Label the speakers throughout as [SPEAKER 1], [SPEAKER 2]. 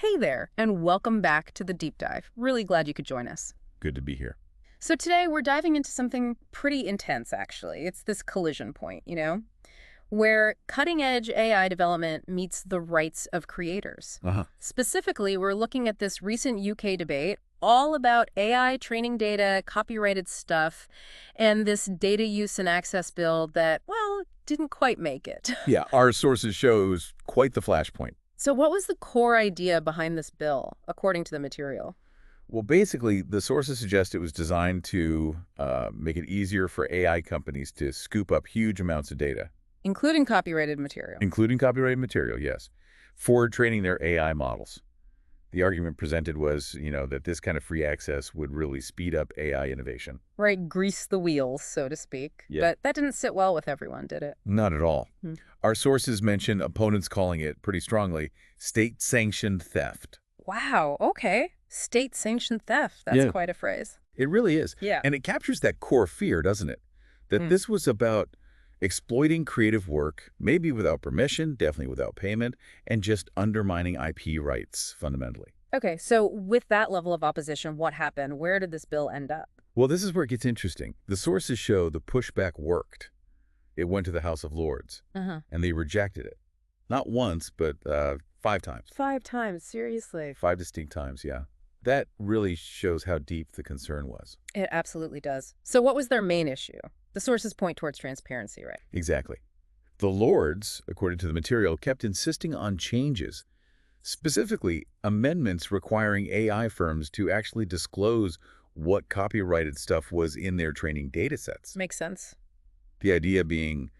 [SPEAKER 1] Hey there, and welcome back to the deep dive. Really glad you could join us.
[SPEAKER 2] Good to be here.
[SPEAKER 1] So today we're diving into something pretty intense, actually. It's this collision point, where cutting-edge AI development meets the rights of creators.
[SPEAKER 2] Uh-huh.
[SPEAKER 1] Specifically, we're looking at this recent UK debate all about AI training data, copyrighted stuff, and this data use and access bill that, well, didn't quite make it.
[SPEAKER 2] Yeah, our sources shows quite the flashpoint.
[SPEAKER 1] So what was the core idea behind this bill, according to the material?
[SPEAKER 2] Well, basically, the sources suggest it was designed to make it easier for AI companies to scoop up huge amounts of data,
[SPEAKER 1] Including copyrighted material.
[SPEAKER 2] including copyrighted material, yes, for training their AI models. The argument presented was, that this kind of free access would really speed up AI innovation.
[SPEAKER 1] Right, grease the wheels, so to speak.
[SPEAKER 2] Yeah.
[SPEAKER 1] But that didn't sit well with everyone, did it?
[SPEAKER 2] Not at all.
[SPEAKER 1] Hmm.
[SPEAKER 2] Our sources mention opponents calling it pretty strongly state-sanctioned theft.
[SPEAKER 1] Wow, okay. State-sanctioned theft. That's
[SPEAKER 2] Yeah.
[SPEAKER 1] quite a phrase.
[SPEAKER 2] It really is.
[SPEAKER 1] Yeah.
[SPEAKER 2] And it captures that core fear, doesn't it? That
[SPEAKER 1] Hmm.
[SPEAKER 2] this was about exploiting creative work, maybe without permission, definitely without payment, and just undermining IP rights, fundamentally.
[SPEAKER 1] Okay, so with that level of opposition, what happened? Where did this bill end up?
[SPEAKER 2] Well, this is where it gets interesting. The sources show the pushback worked. It went to the House of Lords,
[SPEAKER 1] Uh-huh.
[SPEAKER 2] and they rejected it. Not once, but 5 times.
[SPEAKER 1] 5 times, seriously.
[SPEAKER 2] 5 distinct times, yeah. That really shows how deep the concern was.
[SPEAKER 1] It absolutely does. So what was their main issue? The sources point towards transparency, right?
[SPEAKER 2] Exactly. The Lords, according to the material, kept insisting on changes, specifically amendments requiring AI firms to actually disclose what copyrighted stuff was in their training data sets.
[SPEAKER 1] Makes sense.
[SPEAKER 2] The idea being,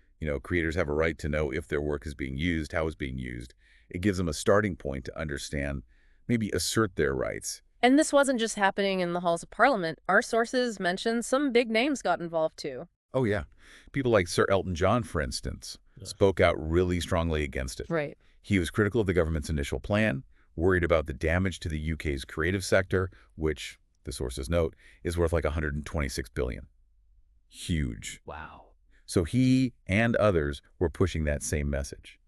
[SPEAKER 2] creators have a right to know if their work is being used, how it's being used. It gives them a starting point to understand, maybe assert their rights.
[SPEAKER 1] And this wasn't just happening in the halls of parliament. Our sources mentioned some big names got involved too.
[SPEAKER 2] Oh, yeah. People like Sir Elton John, for instance, spoke out really strongly against it.
[SPEAKER 1] Right.
[SPEAKER 2] He was critical of the government's initial plan, worried about the damage to the UK's creative sector, which, the sources note, is worth like $126 billion. Huge.
[SPEAKER 1] Wow.
[SPEAKER 2] So he and others were pushing that same message.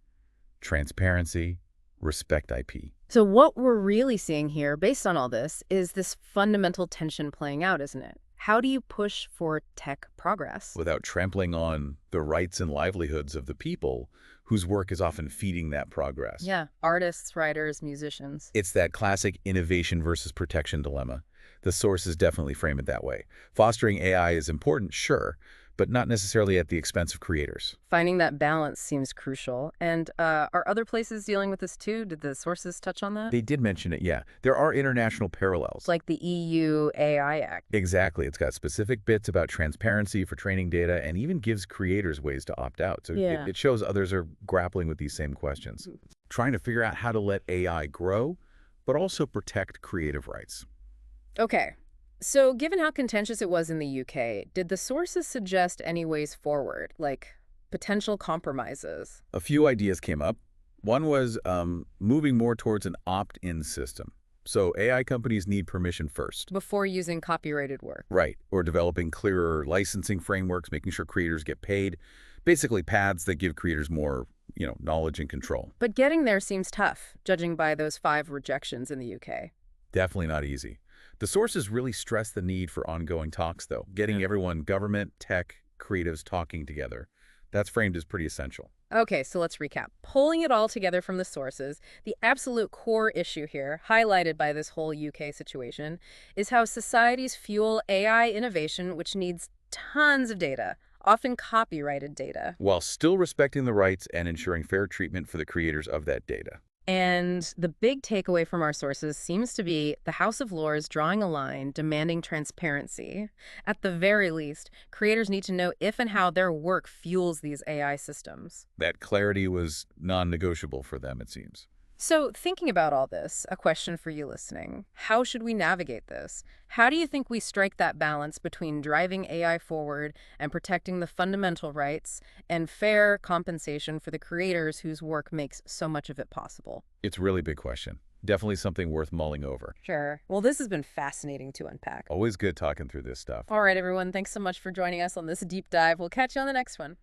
[SPEAKER 2] Transparency, respect IP.
[SPEAKER 1] So what we're really seeing here, based on all this, is this fundamental tension playing out, isn't it? How do you push for tech progress?
[SPEAKER 2] Without trampling on the rights and livelihoods of the people whose work is often feeding that progress.
[SPEAKER 1] Yeah, artists, writers, musicians.
[SPEAKER 2] It's that classic innovation versus protection dilemma. The sources definitely frame it that way. Fostering AI is important, sure, but not necessarily at the expense of creators.
[SPEAKER 1] Finding that balance seems crucial. And are other places dealing with this too? Did the sources touch on that?
[SPEAKER 2] They did mention it, yeah. There are international parallels.
[SPEAKER 1] Like the EU AI Act.
[SPEAKER 2] Exactly. It's got specific bits about transparency for training data and even gives creators ways to opt out. So
[SPEAKER 1] Yeah.
[SPEAKER 2] it shows others are grappling with these same questions, trying to figure out how to let AI grow, but also protect creative rights.
[SPEAKER 1] Okay. So given how contentious it was in the UK, did the sources suggest any ways forward, like potential compromises?
[SPEAKER 2] A few ideas came up. One was moving more towards an opt-in system. So AI companies need permission first.
[SPEAKER 1] Before using copyrighted work.
[SPEAKER 2] Right. Or developing clearer licensing frameworks, making sure creators get paid. Basically paths that give creators more, knowledge and control.
[SPEAKER 1] But getting there seems tough, judging by those 5 rejections in the UK.
[SPEAKER 2] Definitely not easy. The sources really stress the need for ongoing talks, though. Getting everyone, government, tech, creatives talking together. That's framed as pretty essential.
[SPEAKER 1] Okay, so let's recap. Pulling it all together from the sources, the absolute core issue here, highlighted by this whole UK situation, is how societies fuel AI innovation, which needs tons of data, often copyrighted data.
[SPEAKER 2] While still respecting the rights and ensuring fair treatment for the creators of that data.
[SPEAKER 1] And the big takeaway from our sources seems to be the House of Lords drawing a line, demanding transparency. At the very least, creators need to know if and how their work fuels these AI systems.
[SPEAKER 2] That clarity was non-negotiable for them, it seems.
[SPEAKER 1] So thinking about all this, a question for you listening. How should we navigate this? How do you think we strike that balance between driving AI forward and protecting the fundamental rights and fair compensation for the creators whose work makes so much of it possible?
[SPEAKER 2] It's a really big question. Definitely something worth mulling over.
[SPEAKER 1] Sure. Well, this has been fascinating to unpack.
[SPEAKER 2] Always good talking through this stuff.
[SPEAKER 1] All right, everyone. Thanks so much for joining us on this deep dive. We'll catch you on the next one.